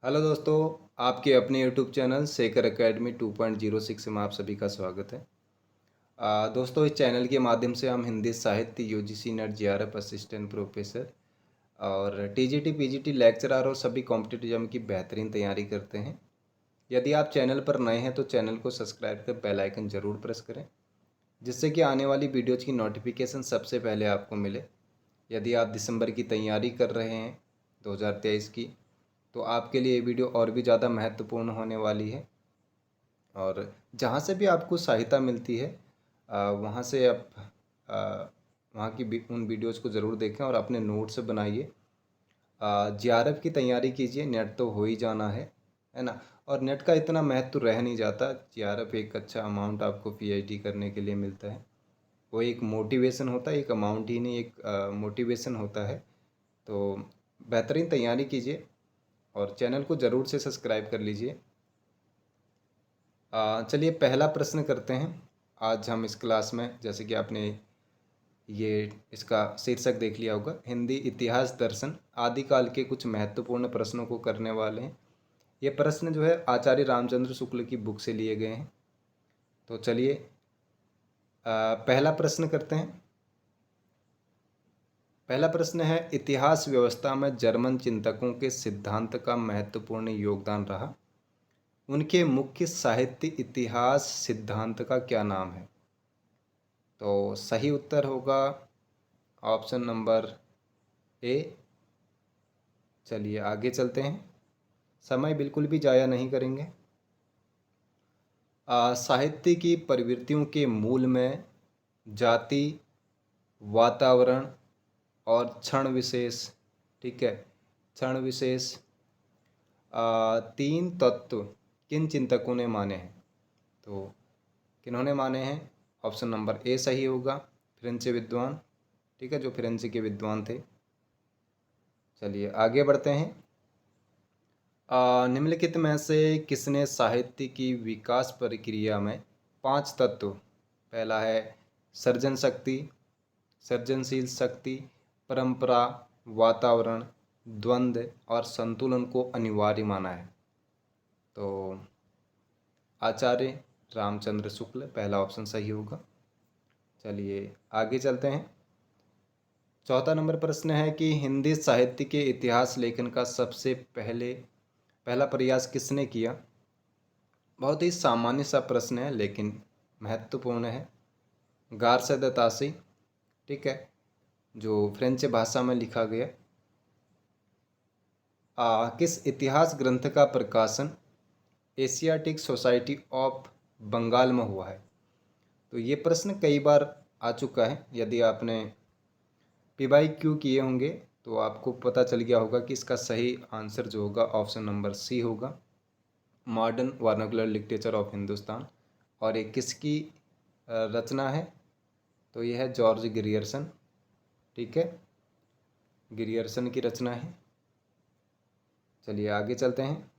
Hello दोस्तों, आपके अपने यूट्यूब चैनल शेखर एकेडमी 2.06 में आप सभी का स्वागत है। दोस्तों, इस चैनल के माध्यम से हम हिंदी साहित्य UGC net JRF assistant professor और टीजीटी पीजीटी लेक्चरर और सभी कॉम्पिटिटिव एग्जाम की बेहतरीन तैयारी करते हैं। यदि आप चैनल पर नए हैं तो चैनल को सब्सक्राइब कर बेल आइकन ज़रूर प्रेस करें, जिससे कि आने वाली वीडियोज़ की नोटिफिकेशन सबसे पहले आपको मिले। यदि आप दिसंबर की तैयारी कर रहे हैं 2023 की, तो आपके लिए ये वीडियो और भी ज़्यादा महत्वपूर्ण होने वाली है। और जहाँ से भी आपको सहायता मिलती है वहाँ से आप वहाँ की उन वीडियोज़ को ज़रूर देखें और अपने नोट्स बनाइए। जेआरएफ की तैयारी कीजिए, नेट तो हो ही जाना है ना। और नेट का इतना महत्व रह नहीं जाता। जेआरएफ एक अच्छा अमाउंट आपको पीएचडी करने के लिए मिलता है। वो एक मोटिवेशन होता है, एक अमाउंट ही नहीं, एक मोटिवेशन होता है। तो बेहतरीन तैयारी कीजिए और चैनल को ज़रूर से सब्सक्राइब कर लीजिए। चलिए पहला प्रश्न करते हैं। आज हम इस क्लास में, जैसे कि आपने ये इसका शीर्षक देख लिया होगा, हिंदी इतिहास दर्शन आदिकाल के कुछ महत्वपूर्ण प्रश्नों को करने वाले हैं। ये प्रश्न जो है आचार्य रामचंद्र शुक्ल की बुक से लिए गए हैं। तो चलिए पहला प्रश्न करते हैं। पहला प्रश्न है, इतिहास व्यवस्था में जर्मन चिंतकों के सिद्धांत का महत्वपूर्ण योगदान रहा। उनके मुख्य साहित्य इतिहास सिद्धांत का क्या नाम है? तो सही उत्तर होगा ऑप्शन नंबर ए। चलिए आगे चलते हैं, समय बिल्कुल भी जाया नहीं करेंगे। साहित्य की प्रवृत्तियों के मूल में जाति, वातावरण और क्षण विशेष, ठीक है, क्षण विशेष तीन तत्व किन चिंतकों ने माने हैं? तो किन्होंने माने हैं? ऑप्शन नंबर ए सही होगा, फ्रेंच विद्वान, ठीक है, जो फ्रेंच के विद्वान थे। चलिए आगे बढ़ते हैं। निम्नलिखित में से किसने साहित्य की विकास प्रक्रिया में पांच तत्व, पहला है सृजन शक्ति, सृजनशील शक्ति, परंपरा, वातावरण, द्वंद्व और संतुलन को अनिवार्य माना है? तो आचार्य रामचंद्र शुक्ल, पहला ऑप्शन सही होगा। चलिए आगे चलते हैं। चौथा नंबर प्रश्न है कि हिंदी साहित्य के इतिहास लेखन का सबसे पहला प्रयास किसने किया? बहुत ही सामान्य सा प्रश्न है लेकिन महत्वपूर्ण है। गारसदतासी, ठीक है, जो फ्रेंच भाषा में लिखा गया। किस इतिहास ग्रंथ का प्रकाशन एशियाटिक सोसाइटी ऑफ बंगाल में हुआ है? तो ये प्रश्न कई बार आ चुका है। यदि आपने PYQ किए होंगे तो आपको पता चल गया होगा कि इसका सही आंसर जो होगा ऑप्शन नंबर सी होगा, modern vernacular literature of Hindustan. और ये किसकी रचना है? तो ये है जॉर्ज ग्रियर्सन, ठीक है, ग्रियर्सन की रचना है। चलिए आगे चलते हैं।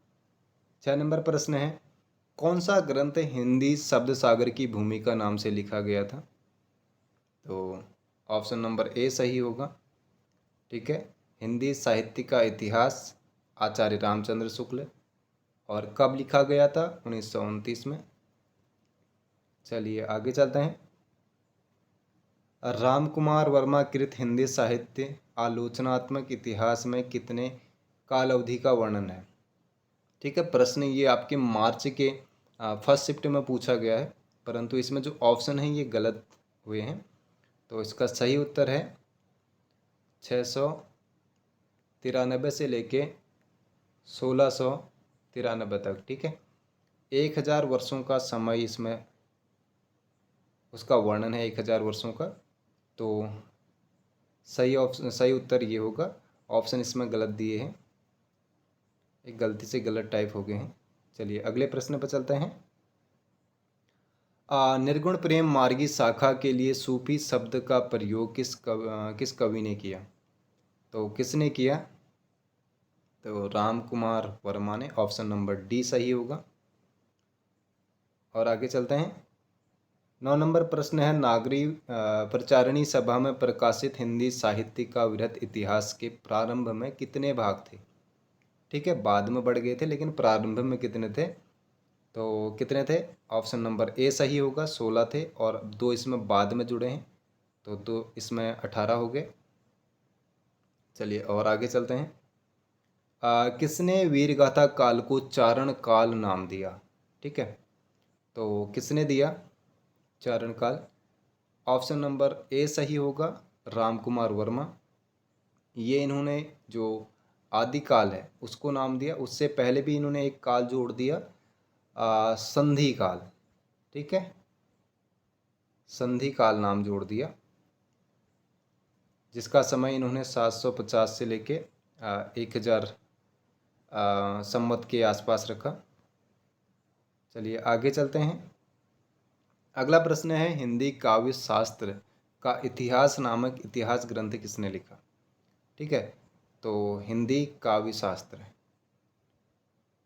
6 नंबर प्रश्न है, कौन सा ग्रंथ हिंदी शब्द सागर की भूमिका नाम से लिखा गया था? तो ऑप्शन नंबर ए सही होगा, ठीक है, हिंदी साहित्य का इतिहास, आचार्य रामचंद्र शुक्ल। और कब लिखा गया था? 1929 में। चलिए आगे चलते हैं। रामकुमार वर्मा कृत हिंदी साहित्य आलोचनात्मक इतिहास में कितने काल अवधि का वर्णन है? ठीक है, प्रश्न ये आपके मार्च के फर्स्ट शिफ्ट में पूछा गया है, परंतु इसमें जो ऑप्शन है ये गलत हुए हैं। तो इसका सही उत्तर है 693 से लेके 1693 तक, ठीक है, 1000 वर्षों का समय इसमें उसका वर्णन है, 1000 वर्षों का। तो सही उत्तर ये होगा। ऑप्शन इसमें गलत दिए हैं, एक गलती से गलत टाइप हो गए हैं। चलिए अगले प्रश्न पर चलते हैं। निर्गुण प्रेम मार्गी शाखा के लिए सूफी शब्द का प्रयोग किस कवि ने किया? तो किसने किया? तो राम कुमार वर्मा ने, ऑप्शन नंबर डी सही होगा। और आगे चलते हैं। 9 नंबर प्रश्न है, नागरी प्रचारणी सभा में प्रकाशित हिंदी साहित्य का वृहत इतिहास के प्रारंभ में कितने भाग थे? ठीक है, बाद में बढ़ गए थे, लेकिन प्रारंभ में कितने थे? तो कितने थे? ऑप्शन नंबर ए सही होगा, 16 थे, और 2 इसमें बाद में जुड़े हैं, तो 2 इसमें 18 हो गए। चलिए और आगे चलते हैं। किसने वीरगाथा काल को चारण काल नाम दिया? ठीक है, तो किसने दिया चारण काल? ऑप्शन नंबर ए सही होगा, राम कुमार वर्मा। ये इन्होंने जो आदिकाल है उसको नाम दिया। उससे पहले भी इन्होंने एक काल जोड़ दिया, संधि काल। ठीक है, संधि काल नाम जोड़ दिया, जिसका समय इन्होंने 750 से लेके 1000 संवत के आसपास रखा। चलिए आगे चलते हैं। अगला प्रश्न है, हिंदी काव्य शास्त्र का इतिहास नामक इतिहास ग्रंथ किसने लिखा? ठीक है, तो हिंदी काव्य शास्त्र,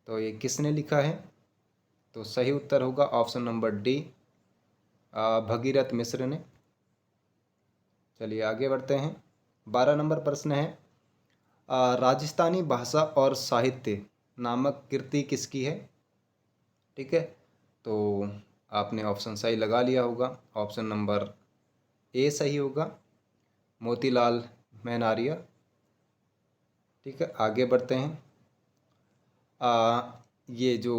तो ये किसने लिखा है? तो सही उत्तर होगा ऑप्शन नंबर डी, भगीरथ मिश्र ने। चलिए आगे बढ़ते हैं। 12 नंबर प्रश्न है, राजस्थानी भाषा और साहित्य नामक कृति किसकी है? ठीक है, तो आपने ऑप्शन सही लगा लिया होगा, ऑप्शन नंबर ए सही होगा, मोतीलाल मैनारिया। ठीक है, आगे बढ़ते हैं। ये जो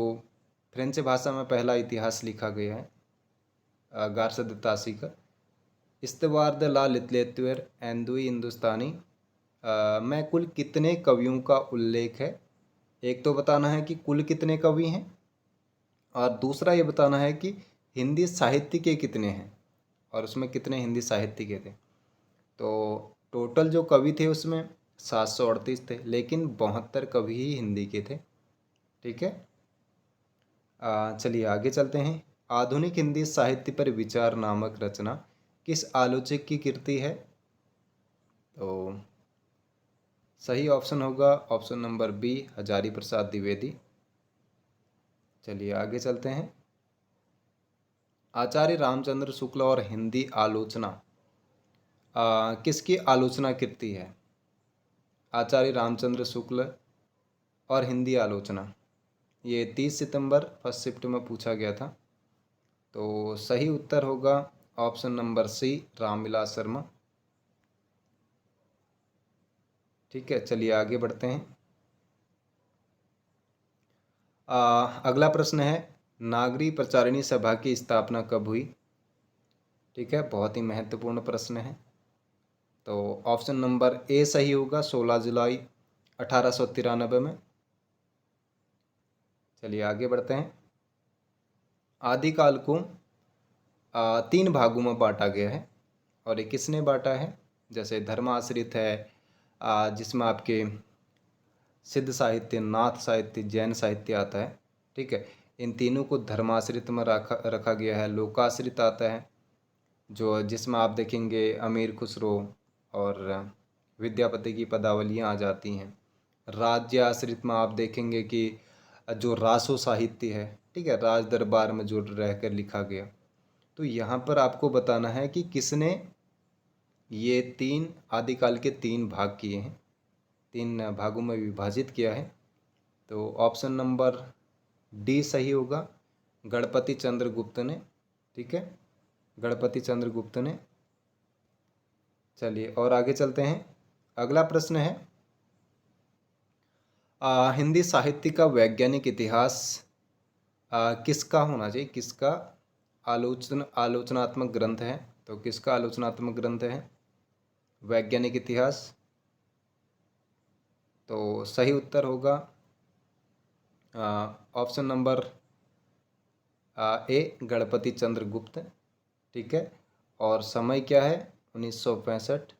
फ्रेंच भाषा में पहला इतिहास लिखा गया है, गारसद तासी का, इस्तवार द ला लिटरेचर एंदुई हिंदुस्तानी में कुल कितने कवियों का उल्लेख है? एक तो बताना है कि कुल कितने कवि हैं, और दूसरा ये बताना है कि हिंदी साहित्य के कितने हैं, और उसमें कितने हिंदी साहित्य के थे। तो टोटल जो कवि थे उसमें 738 थे, लेकिन 72 कवि ही हिंदी के थे। ठीक है, चलिए आगे चलते हैं। आधुनिक हिंदी साहित्य पर विचार नामक रचना किस आलोचक की कृति है? तो सही ऑप्शन होगा option number B, Hazari Prasad Dwivedi. चलिए आगे चलते हैं। आचार्य रामचंद्र शुक्ल और हिंदी आलोचना किसकी आलोचना कृति है? आचार्य रामचंद्र शुक्ल और हिंदी आलोचना, ये 30 सितंबर फर्स्ट शिफ्ट में पूछा गया था। तो सही उत्तर होगा option number C, Ramvilas Sharma. ठीक है, चलिए आगे बढ़ते हैं। अगला प्रश्न है, नागरी प्रचारिणी सभा की स्थापना कब हुई? ठीक है, बहुत ही महत्वपूर्ण प्रश्न है। तो ऑप्शन नंबर ए सही होगा, 16 जुलाई 1893 में। चलिए आगे बढ़ते हैं। आदिकाल को 3 भागों में बांटा गया है, और ये किसने बांटा है? जैसे धर्माश्रित है, जिसमें आपके सिद्ध साहित्य, नाथ साहित्य, जैन साहित्य आता है। ठीक है, इन तीनों को धर्माश्रित में रखा गया है। लोकाश्रित आता है, जो जिसमें आप देखेंगे अमीर खुसरो और विद्यापति की पदावलियाँ आ जाती हैं। राज्य आश्रित में आप देखेंगे कि जो रासो साहित्य है, ठीक है, राज दरबार में जो रहकर लिखा गया। तो यहाँ पर आपको बताना है कि किसने ये 3 आदिकाल के 3 भाग किए हैं, 3 भागों में विभाजित किया है। तो ऑप्शन नंबर डी सही होगा, गणपति चंद्र गुप्त ने। ठीक है, गणपति चंद्र गुप्त ने। चलिए और आगे चलते हैं। अगला प्रश्न है, हिंदी साहित्य का वैज्ञानिक इतिहास किसका होना चाहिए? किसका आलोचनात्मक ग्रंथ है? तो किसका आलोचनात्मक ग्रंथ है वैज्ञानिक इतिहास? तो सही उत्तर होगा ऑप्शन नंबर ए, गणपति चंद्र गुप्त। ठीक है, और समय क्या है? 1965।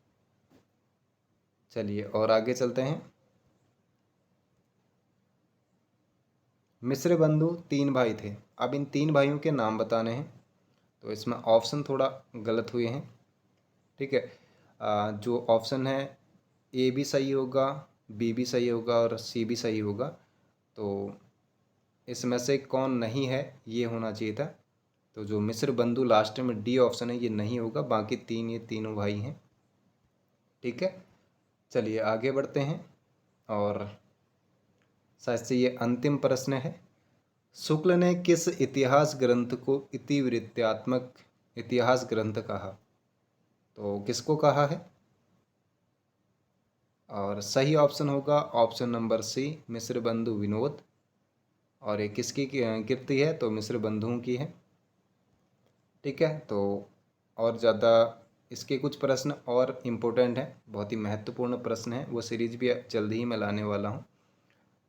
चलिए और आगे चलते हैं। मिश्र बंधु 3 भाई थे, अब इन 3 भाइयों के नाम बताने हैं। तो इसमें ऑप्शन थोड़ा गलत हुए हैं। ठीक है, जो ऑप्शन है ए भी सही होगा, बी भी सही होगा, और सी भी सही होगा। तो इसमें से कौन नहीं है, ये होना चाहिए था। तो जो मिश्र बंधु लास्ट में डी ऑप्शन है, ये नहीं होगा। बाकी 3 ये तीनों भाई हैं। ठीक है, चलिए आगे बढ़ते हैं। और शायद से ये अंतिम प्रश्न है। शुक्ल ने किस इतिहास ग्रंथ को इतिवृत्तात्मक इतिहास ग्रंथ कहा? तो किसको कहा है? और सही ऑप्शन होगा ऑप्शन नंबर सी, मिस्र बंधु विनोद। और ये किसकी कीर्ति है? तो मिस्र बंधुओं की है। ठीक है, तो और ज़्यादा इसके कुछ प्रश्न और इम्पोर्टेंट हैं, बहुत ही महत्वपूर्ण प्रश्न हैं, वो सीरीज भी जल्दी ही मैं लाने वाला हूँ।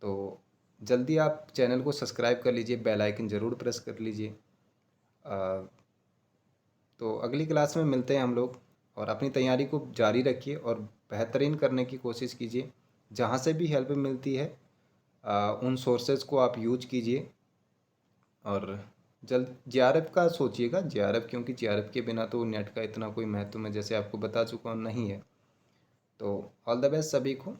तो जल्दी आप चैनल को सब्सक्राइब कर लीजिए, बेल आइकन ज़रूर प्रेस कर लीजिए। तो अगली क्लास में मिलते हैं हम लोग, और अपनी तैयारी को जारी रखिए और बेहतरीन करने की कोशिश कीजिए। जहाँ से भी हेल्प मिलती है उन सोर्सेज को आप यूज कीजिए। और जल्द जेआरएफ का सोचिएगा, जेआरएफ, क्योंकि जेआरएफ के बिना तो नेट का इतना कोई महत्व मैं जैसे आपको बता चुका हूँ नहीं है। तो ऑल द बेस्ट सभी को।